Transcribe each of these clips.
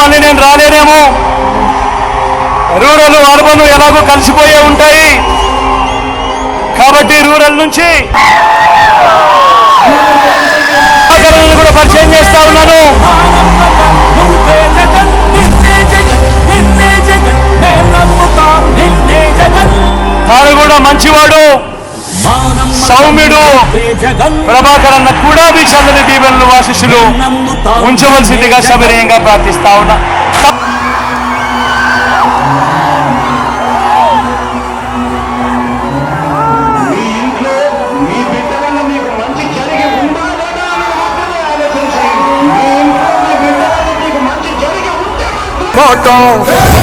మళ్ళీ నేను రాలేనేమో, rural urban ఎలాగో కలిసిపోయే ఉంటాయి కాబట్టి రూరల్ నుంచి కూడా పరిచయం చేస్తా ఉన్నాను. తాను కూడా మంచివాడు, సౌమ్యుడు ప్రభాకర్ అన్న కూడా మీ చంద్రుని దీవెనలు ఆశీస్సులు ఉంచవలసిందిగా సవినయంగా ప్రార్థిస్తా ఉన్నా.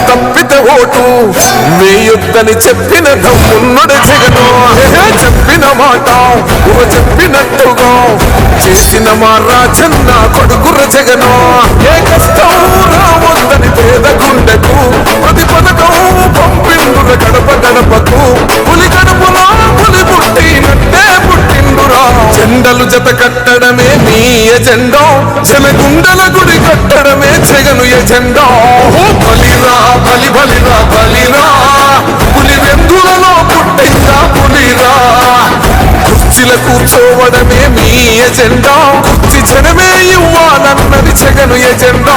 తప్పితే ఓటు వేయొద్దని చెప్పిన దమ్మున్నడు జగను. చెప్పిన మాట చెప్పినట్టుగా చేసిన మా రాజన్న కొడుకుర జగను. ఏ కష్టం రావద్దని పేద గుండెకు ప్రతి పథకం పంపిండుర గడప గడపకు. పులి గడపలో పులి పుట్టినట్టే పుట్టిండురా. జెండలు జత కట్టడమే మీ ఎజెండా, జనగుండల గుడి కట్టడమే జగను ఎజెండా. బలిరా బలి బలిరా బలిరా, పులి వెందులలో పుట్టిందా పులిరా. కుర్చీల కూర్చోవడమే మీ ఎజెండా, కుర్చీ జనమే ఇవ్వాలన్నది జగను ఎజెండా.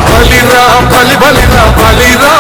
బలిరా బలి బలిరా బలిరా,